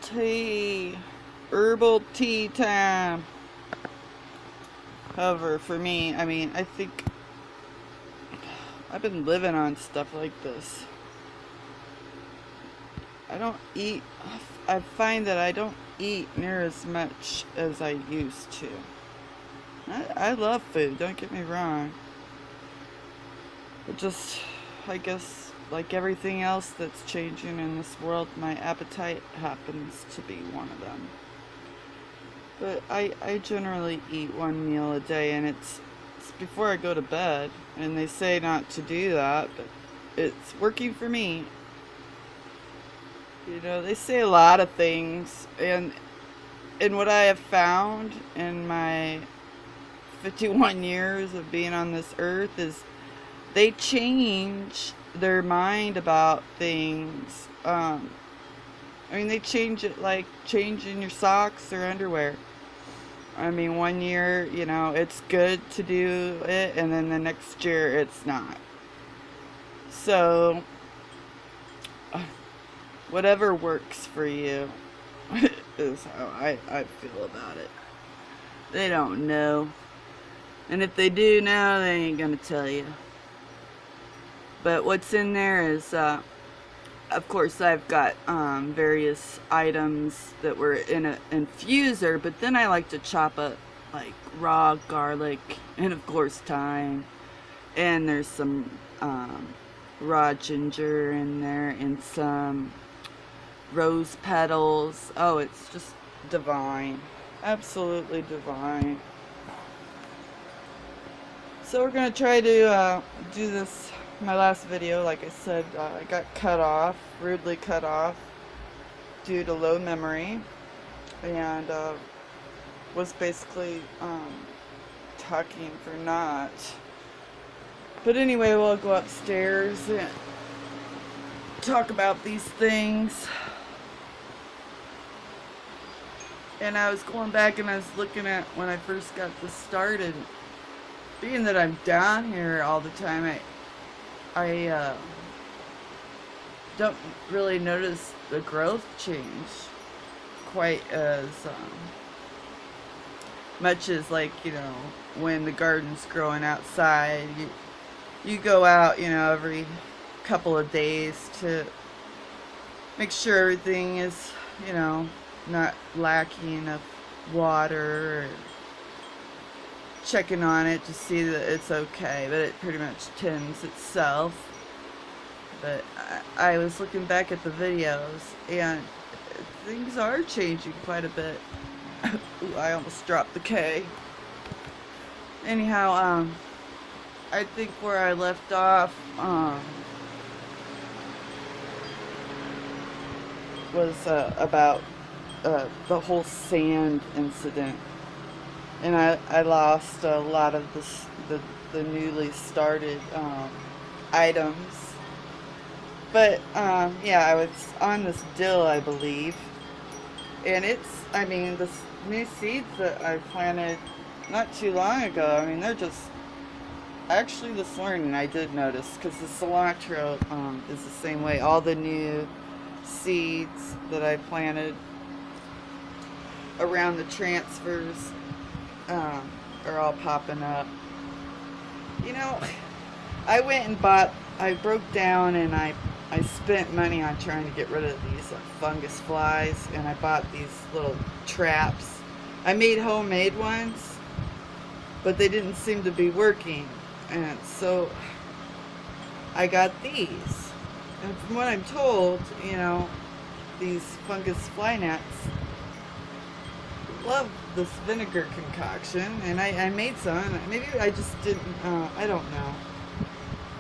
herbal tea time. However, for me, I mean, I think I've been living on stuff like this. I don't eat, I find that I don't eat near as much as I used to. I love food, don't get me wrong. But just, I guess, like everything else that's changing in this world, my appetite happens to be one of them. But I generally eat one meal a day, and it's before I go to bed. And they say not to do that, but it's working for me. You know, they say a lot of things, and what I have found in my 51 years of being on this earth is they change their mind about things. I mean, they change it like changing your socks or underwear. I mean, one year, you know, it's good to do it, and then the next year it's not. So, whatever works for you is how I feel about it. They don't know. And if they do know, they ain't gonna tell you. But what's in there is, of course, I've got various items that were in an infuser, but then I like to chop up like raw garlic and, of course, thyme. And there's some raw ginger in there and some rose petals. Oh, it's just divine. Absolutely divine. So we're going to try to do this, my last video. Like I said, I got cut off, rudely cut off, due to low memory, and was basically talking for naught. But anyway, we'll go upstairs and talk about these things. And I was going back and I was looking at when I first got this started. Being that I'm down here all the time, I don't really notice the growth change quite as much as, like, you know, when the garden's growing outside. You go out, you know, every couple of days to make sure everything is, you know, not lacking of water, or checking on it to see that it's okay, but it pretty much tends itself. But I was looking back at the videos, and things are changing quite a bit. Ooh, I almost dropped the K. Anyhow, I think where I left off was about the whole sand incident. And I lost a lot of the newly started items. But, yeah, I was on this dill, I believe. And it's, I mean, the new seeds that I planted not too long ago, I mean, they're just, actually this morning I did notice, because the cilantro is the same way. All the new seeds that I planted around the transfers are all popping up. You know, I went and bought, I broke down and I spent money on trying to get rid of these fungus flies, and I bought these little traps. I made homemade ones, but they didn't seem to be working, and so I got these. And from what I'm told, you know, these fungus fly nets love this vinegar concoction, and I made some. Maybe I just didn't, I don't know.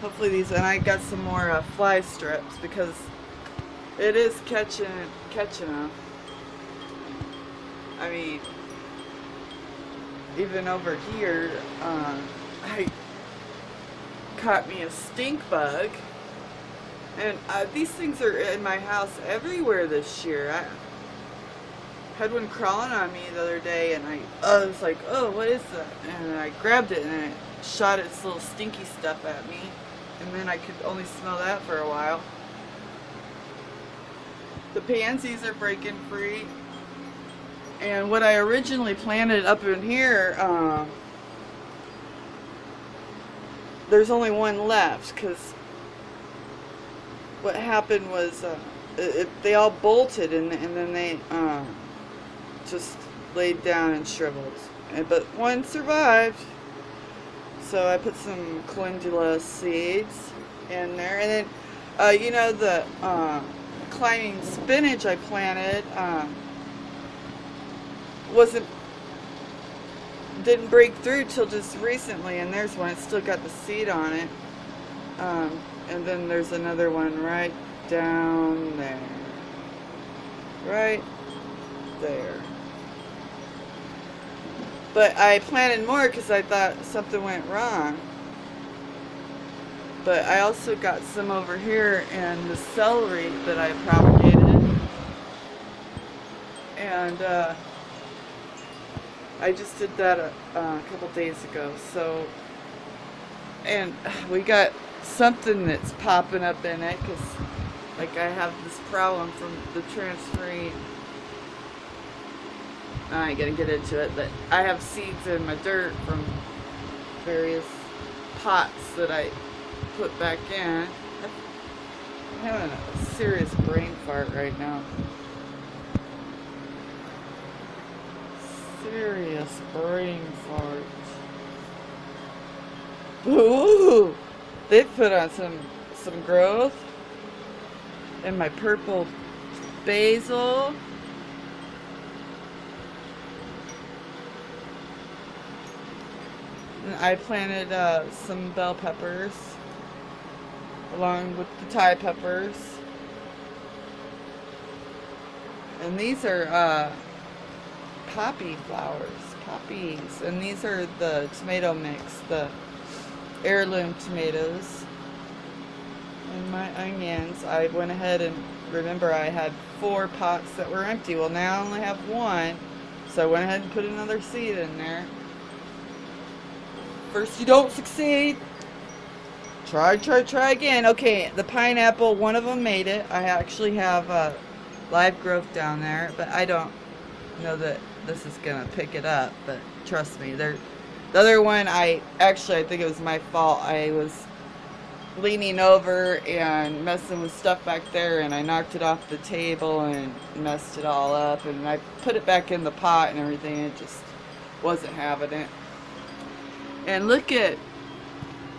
Hopefully these, and I got some more fly strips, because it is catching them. I mean, even over here, I caught me a stink bug, and these things are in my house everywhere this year. I had one crawling on me the other day, and I was like, oh, what is that? And I grabbed it, and it shot its little stinky stuff at me, and then I could only smell that for a while. The pansies are breaking free. And what I originally planted up in here, there's only one left, because what happened was they all bolted, and then they just laid down and shriveled. But one survived, so I put some calendula seeds in there. And then, you know, the climbing spinach I planted didn't break through till just recently, and there's one. It's still got the seed on it. And then there's another one right down there. Right there. But I planted more because I thought something went wrong. But I also got some over here in the celery that I propagated. And I just did that a couple days ago. So, and we got something that's popping up in it, because like I have this problem from the transferring. I ain't gonna get into it, but I have seeds in my dirt from various pots that I put back in. I'm having a serious brain fart right now. Serious brain fart. Ooh, they put on some growth in my purple basil. And I planted some bell peppers along with the Thai peppers. And these are poppy flowers, poppies, and these are the tomato mix, the heirloom tomatoes. And my onions, I went ahead and, remember, I had 4 pots that were empty. Well, now I only have 1, so I went ahead and put another seed in there. First you don't succeed, try again. Okay, the pineapple, one of them made it. I actually have live growth down there, but I don't know that this is gonna pick it up, but trust me, the other one, I think it was my fault. I was leaning over and messing with stuff back there, and I knocked it off the table and messed it all up, and I put it back in the pot and everything, and it just wasn't having it. And look at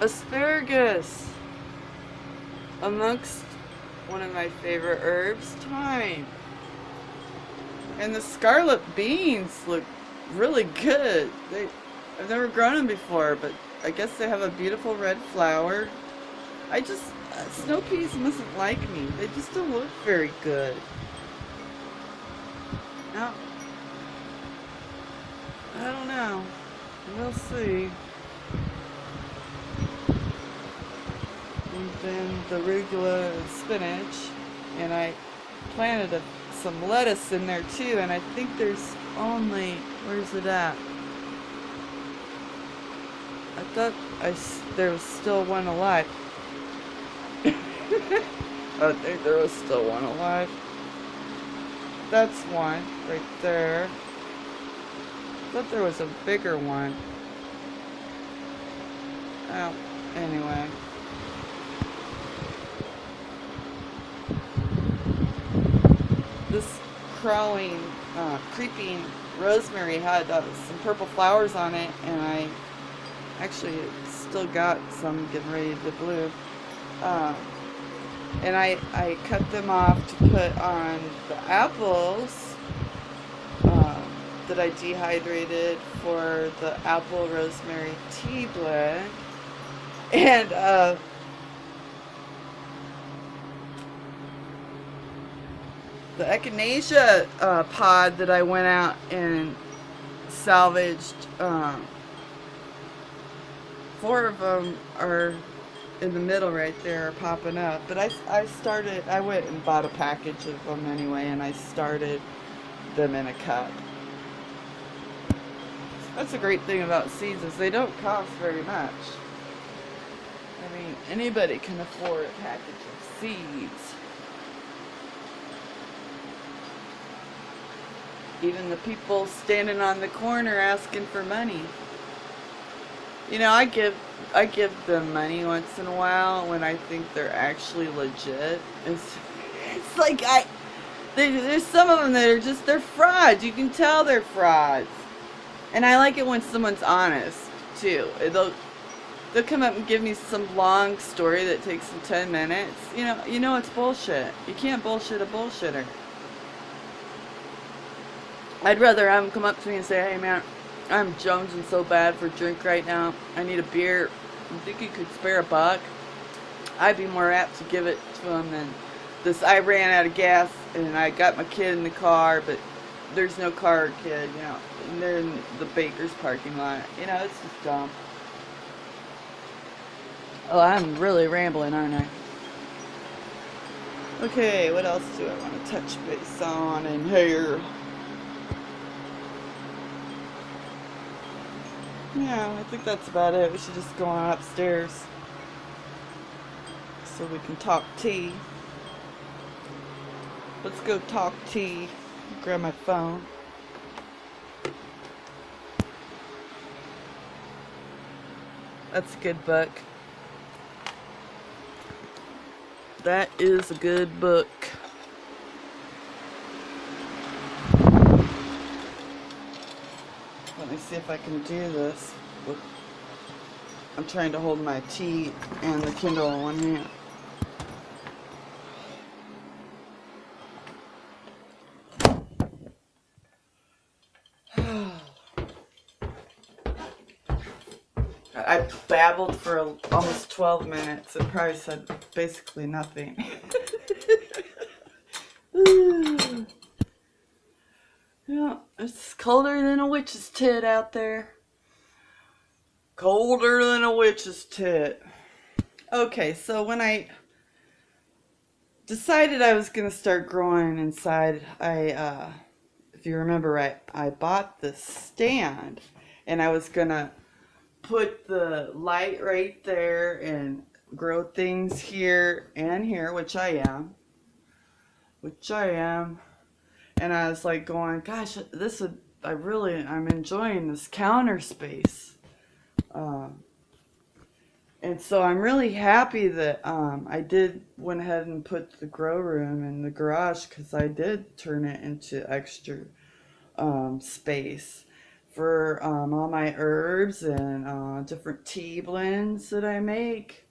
asparagus amongst one of my favorite herbs, thyme. And the scarlet beans look really good. I've never grown them before, but I guess they have a beautiful red flower. Snow peas mustn't like me. They just don't look very good. Now, I don't know. We'll see. And then the arugula and spinach. And I planted some lettuce in there too, and I think there's only, where's it at? I thought there was still one alive. I think there was still one alive. That's one right there. I thought there was a bigger one. Oh, anyway. This creeping rosemary had some purple flowers on it, and I actually still got some getting ready to bloom. And I cut them off to put on the apples that I dehydrated for the apple rosemary tea blend. And the echinacea pod that I went out and salvaged, 4 of them are in the middle right there, popping up. But I went and bought a package of them anyway, and I started them in a cup. That's the great thing about seeds, is they don't cost very much. I mean, anybody can afford a package of seeds. Even the people standing on the corner asking for money. You know, I give them money once in a while when I think they're actually legit. It's like there's some of them that are just they're frauds. You can tell they're frauds. And I like it when someone's honest too. They'll come up and give me some long story that takes them 10 minutes. You know it's bullshit. You can't bullshit a bullshitter. I'd rather have them come up to me and say, "Hey man, I'm jonesing so bad for a drink right now. I need a beer. You think you could spare $1?" I'd be more apt to give it to them than this. I ran out of gas and I got my kid in the car, but there's no car or kid, and they're in the baker's parking lot. It's just dumb. Oh, I'm really rambling, aren't I? Okay, what else do I want to touch base on in here? Yeah, I think that's about it. We should just go on upstairs so we can talk tea. Let's go talk tea. Grab my phone. That's a good book. That is a good book. Let me see if I can do this. I'm trying to hold my tea and the Kindle in one hand. I babbled for almost 12 minutes and probably said basically nothing. Yeah, it's colder than a witch's tit out there. Colder than a witch's tit. Okay, so when I decided I was going to start growing inside, if you remember right, I bought this stand and I was going to put the light right there and grow things here and here, which I am. And I was like going, gosh, I'm enjoying this counter space. And so I'm really happy that I went ahead and put the grow room in the garage because I did turn it into extra space for all my herbs and different tea blends that I make.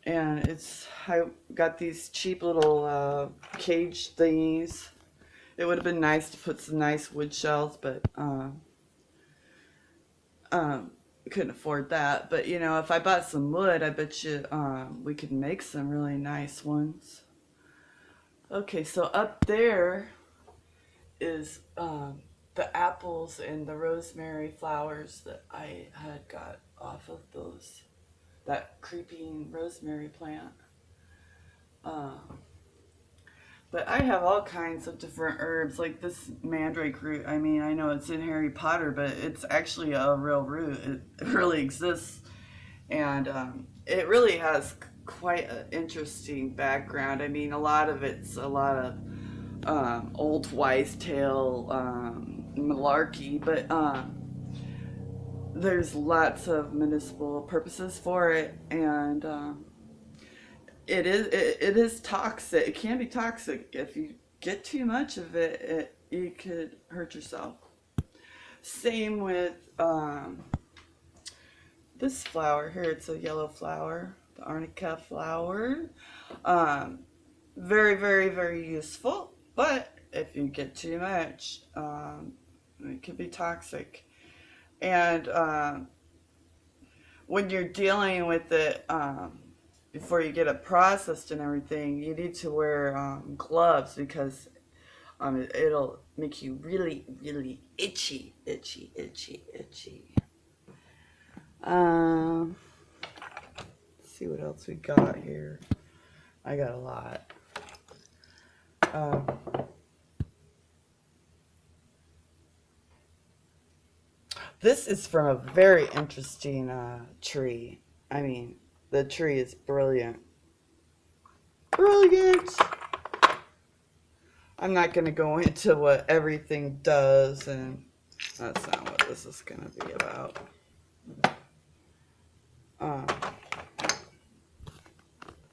And I got these cheap little cage thingies. It would have been nice to put some nice wood shelves, but couldn't afford that. But if I bought some wood, I bet you we could make some really nice ones. Okay, so up there is the apples and the rosemary flowers that I had got off of that creeping rosemary plant. But I have all kinds of different herbs, like this mandrake root. I mean, I know it's in Harry Potter, but it's actually a real root. It really exists. And it really has quite an interesting background. I mean, a lot of it's a lot of old wives' tale malarkey, but there's lots of medicinal purposes for it, and it is toxic. It can be toxic if you get too much of it. You could hurt yourself. Same with this flower here. It's a yellow flower, the arnica flower. Very, very, very useful. But if you get too much, it can be toxic. And when you're dealing with it, before you get it processed and everything, you need to wear gloves because it'll make you really, really itchy. Let's see what else we got here. I got a lot. This is from a very interesting tree. I mean, the tree is brilliant. Brilliant! I'm not going to go into what everything does, and that's not what this is going to be about.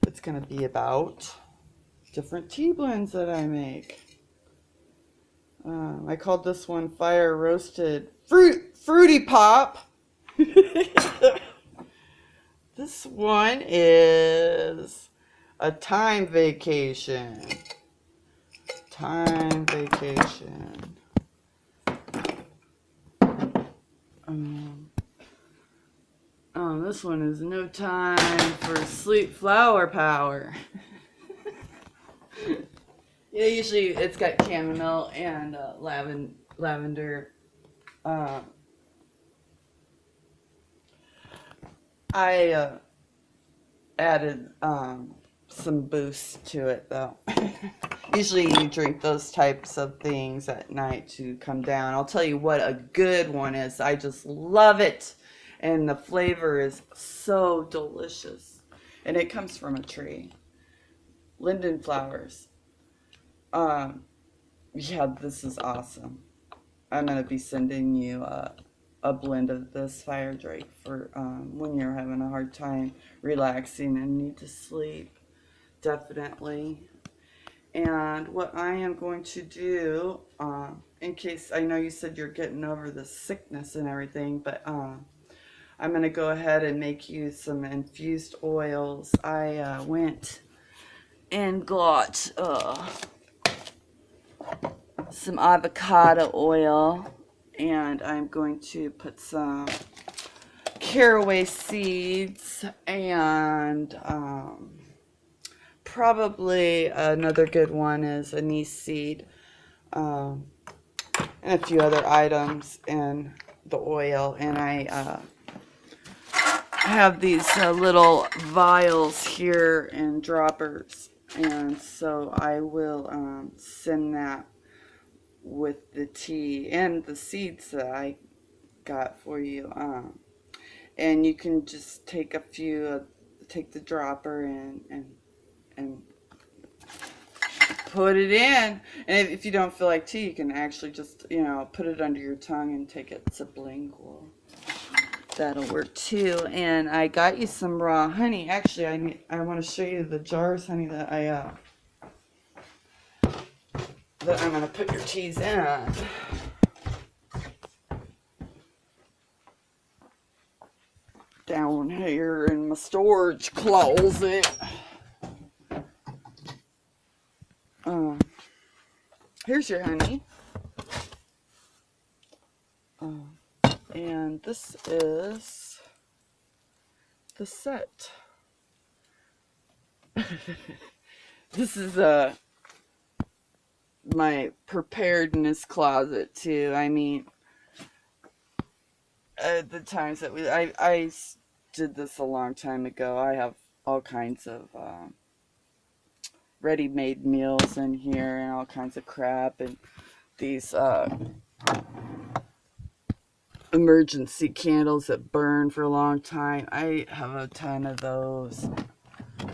It's going to be about different tea blends that I make. I called this one Fire Roasted Fruity Pop. This one is a time vacation. Time vacation. This one is no time for sleep flower power. Yeah, usually it's got chamomile and lavender. I added some boost to it though. Usually you drink those types of things at night to come down. I'll tell you what a good one is. I just love it. And the flavor is so delicious. And it comes from a tree. Linden flowers. Yeah, this is awesome. I'm going to be sending you a blend of this Fire Drake for when you're having a hard time relaxing and need to sleep. Definitely. And what I am going to do, in case, I know you said you're getting over the sickness and everything, but I'm going to go ahead and make you some infused oils. I went and got some avocado oil, and I'm going to put some caraway seeds and probably another good one is anise seed, and a few other items in the oil. And I have these little vials here and droppers, and so I will send that with the tea and the seeds that I got for you. And you can just take a few, take the dropper and put it in. And if you don't feel like tea, you can actually just, put it under your tongue and take it sublingual. That'll work too. And I got you some raw honey. Actually, I want to show you the jars, honey, that I'm going to put your teas in. Down here in my storage closet. Here's your honey. And this is the set. This is my preparedness closet too. I mean, the times that I did this a long time ago. I have all kinds of ready-made meals in here and all kinds of crap, and these emergency candles that burn for a long time. I have a ton of those.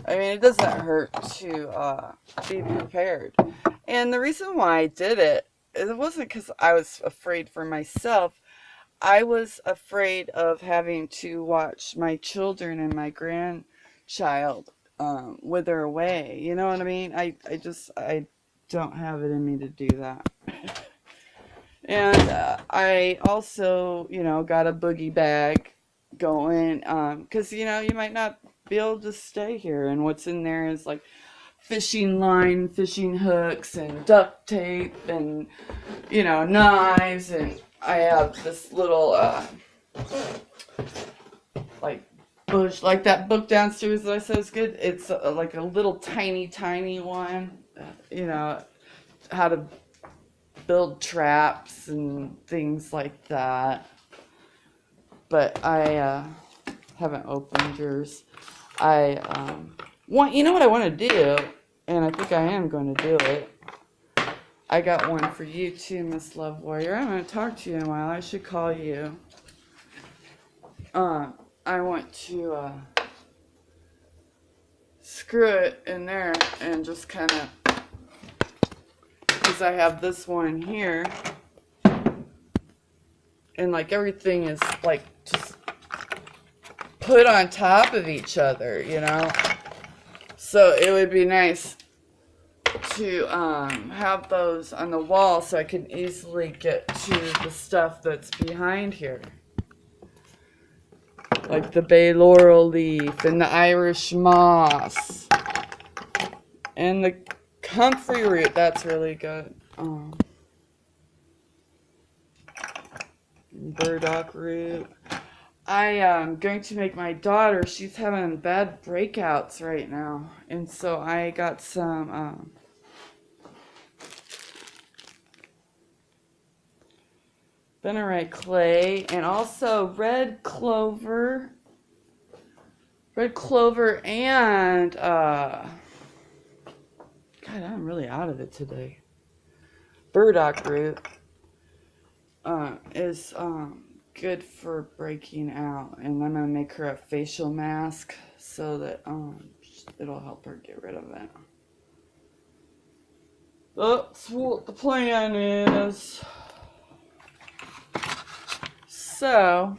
I mean, it doesn't hurt to be prepared. And the reason why I did it wasn't because I was afraid for myself. I was afraid of having to watch my children and my grandchild wither away. You know what I mean? I don't have it in me to do that. And I also, got a boogie bag going, because, you might not be able to stay here. And what's in there is like fishing line, fishing hooks, and duct tape, and, knives. And I have this little, like, bush, like that book downstairs that I said is good. It's like a little tiny one, how to build traps and things like that. But I haven't opened yours. I what I want to do, and I think I am going to do it. I got one for you too, Miss Love Warrior. I'm going to talk to you in a while. I should call you. I want to screw it in there and just kind of is I have this one here, and like everything is like just put on top of each other, you know. So it would be nice to have those on the wall so I can easily get to the stuff that's behind here. Like the bay laurel leaf and the Irish moss. And the comfrey root, that's really good. Burdock root. I am going to make my daughter, she's having bad breakouts right now. And so I got some Benarite clay and also red clover. Red clover and, God, I'm really out of it today. Burdock root is good for breaking out. And I'm going to make her a facial mask so that it'll help her get rid of it. That's what the plan is. So,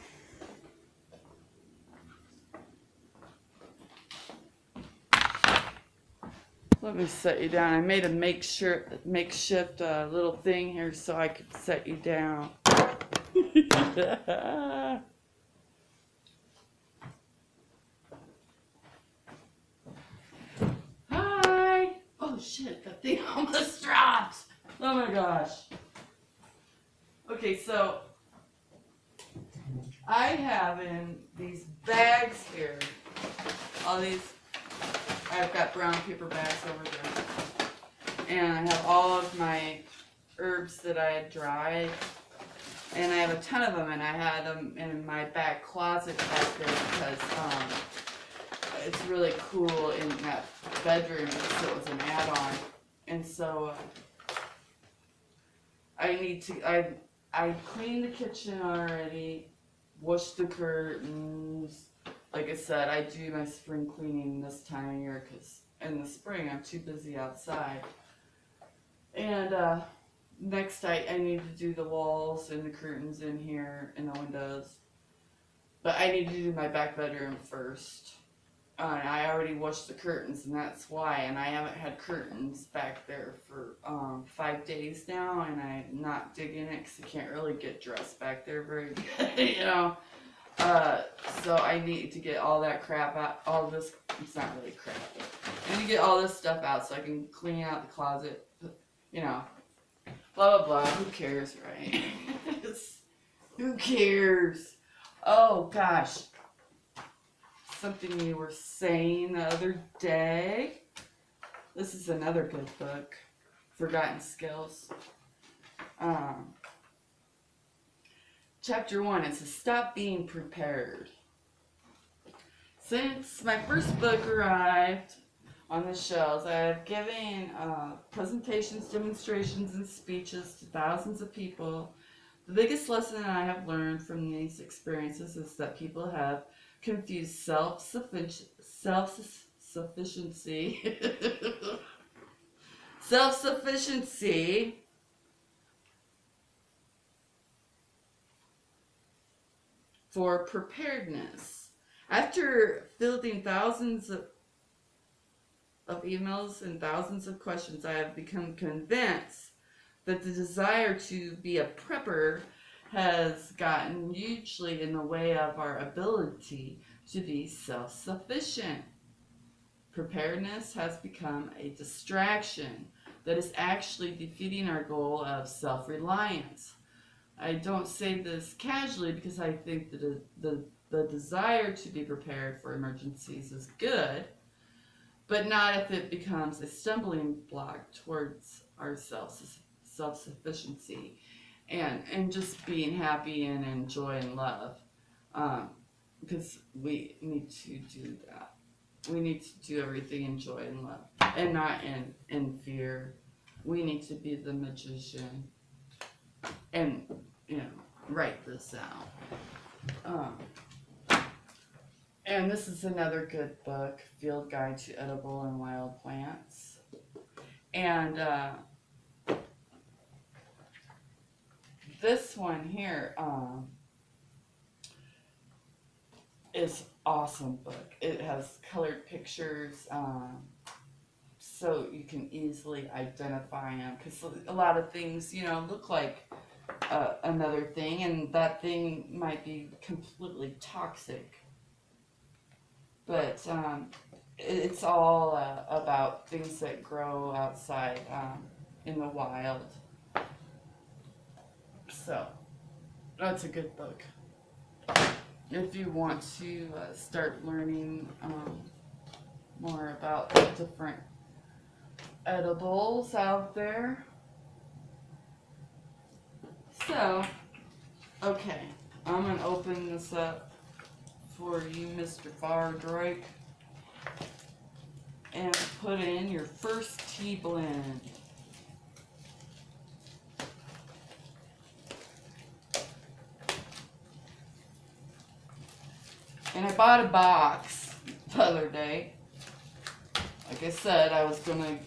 let me set you down. I made a makeshift little thing here so I could set you down. Hi! Oh shit, that thing almost dropped! Oh my gosh. Okay, so I have in these bags here, all these, I've got brown paper bags over there, and I have all of my herbs that I had dried, and I have a ton of them, and I had them in my back closet back there because it's really cool in that bedroom because it was an add-on, and so I cleaned the kitchen already, washed the curtains. Like I said, I do my spring cleaning this time of year because in the spring I'm too busy outside. And next I need to do the walls and the curtains in here and the windows. But I need to do my back bedroom first. I already washed the curtains, and that's why. And I haven't had curtains back there for 5 days now, and I'm not digging it because I can't really get dressed back there very good, you know. So I need to get all that crap out. All this, it's not really crap. I need to get all this stuff out so I can clean out the closet, you know. Blah, blah, blah. Who cares, right? Who cares? Oh, gosh. Something you were saying the other day. This is another good book, Forgotten Skills. Chapter 1, it says, Stop Being Prepared. Since my first book arrived on the shelves, I have given presentations, demonstrations, and speeches to thousands of people. The biggest lesson I have learned from these experiences is that people have confused self-sufficiency for preparedness. After fielding thousands of emails and thousands of questions, I have become convinced that the desire to be a prepper has gotten hugely in the way of our ability to be self-sufficient. Preparedness has become a distraction that is actually defeating our goal of self-reliance. I don't say this casually because I think that the desire to be prepared for emergencies is good, but not if it becomes a stumbling block towards our self-sufficiency and just being happy and enjoy and love. Because we need to do that. We need to do everything in joy and love and not in fear. We need to be the magician and, you know, write this out. And this is another good book, Field Guide to Edible and Wild Plants. And this one here is awesome book. It has colored pictures, so you can easily identify them, because a lot of things, you know, look like another thing, and that thing might be completely toxic. But it's all about things that grow outside in the wild. So that's a good book if you want to start learning more about the different edibles out there. So, okay, I'm going to open this up for you, Mr. Fardrake, and put in your first tea blend. And I bought a box the other day. Like I said, I was going to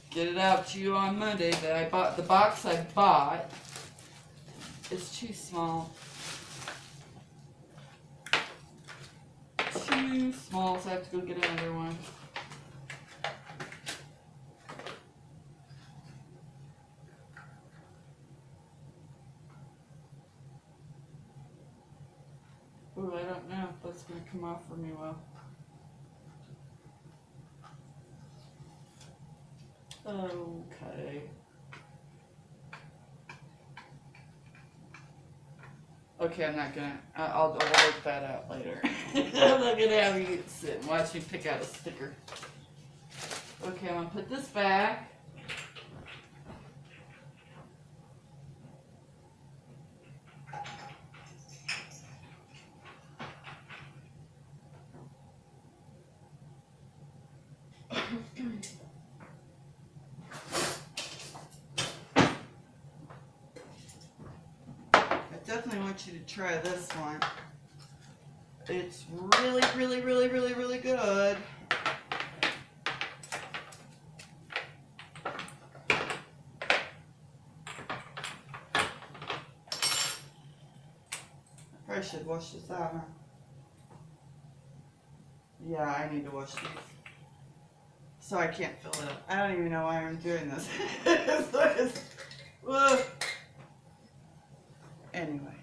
get it out to you on Monday, but the box I bought is too small. Too small, so I have to go get another one. Ooh, I don't know if that's going to come off for me well. Okay. Okay, I'm not gonna. I'll work that out later. I'm not gonna have you sit and watch me pick out a sticker. Okay, I'm gonna put this back. I definitely want you to try this one. It's really, really, really, really, really good. I probably should wash this out, huh? Yeah, I need to wash these. So I can't fill it up. I don't even know why I'm doing this. Anyway.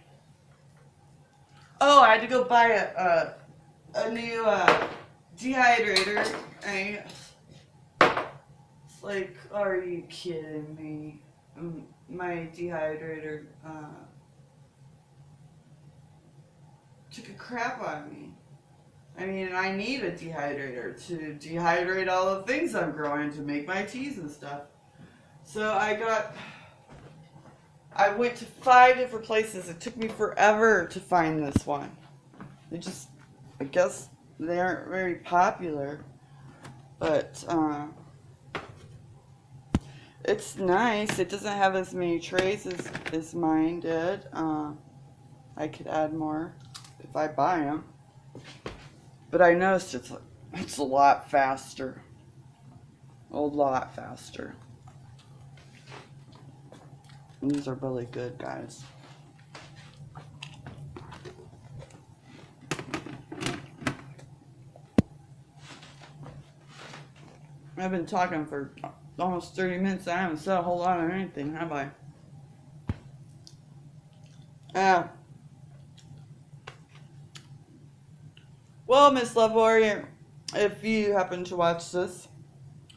Oh, I had to go buy a new dehydrator. It's like, are you kidding me? My dehydrator took a crap on me. I mean, I need a dehydrator to dehydrate all the things I'm growing to make my teas and stuff. So I went to 5 different places. It took me forever to find this one. I guess they aren't very popular. But it's nice. It doesn't have as many trays as mine did. I could add more if I buy them. But I noticed it's a lot faster. A lot faster. And these are really good, guys. I've been talking for almost 30 minutes. I haven't said a whole lot of anything, have I? Well, Miss Love Warrior, if you happen to watch this,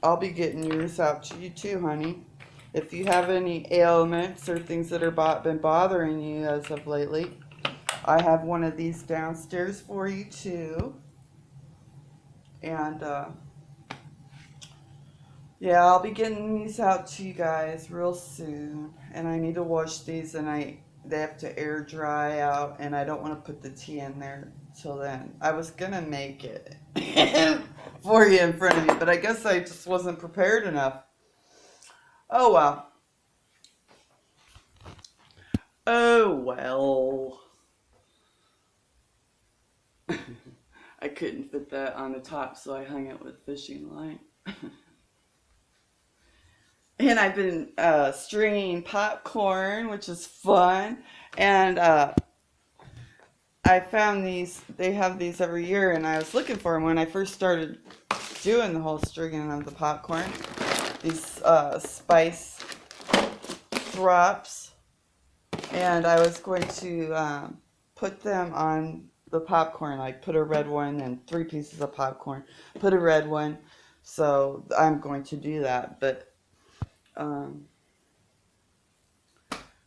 I'll be getting yours out to you too, honey. If you have any ailments or things that are been bothering you as of lately, I have one of these downstairs for you too. And yeah, I'll be getting these out to you guys real soon. And I need to wash these, and they have to air dry out, and I don't want to put the tea in there till then. I was gonna make it for you in front of you, but I guess I just wasn't prepared enough. Oh well. Oh well. I couldn't fit that on the top, so I hung it with fishing line. And I've been stringing popcorn, which is fun. And I found these, they have these every year, and I was looking for them when I first started doing the whole stringing of the popcorn. These spice drops, and I was going to put them on the popcorn, like put a red one and 3 pieces of popcorn, put a red one. So I'm going to do that, but um,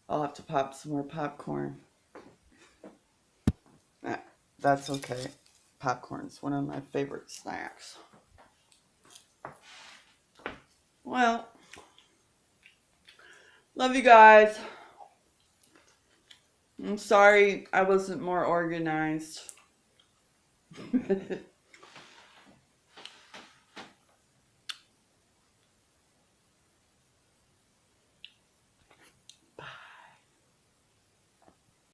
I'll have to pop some more popcorn. That's okay. Popcorn's one of my favorite snacks. Well, love you guys. I'm sorry I wasn't more organized.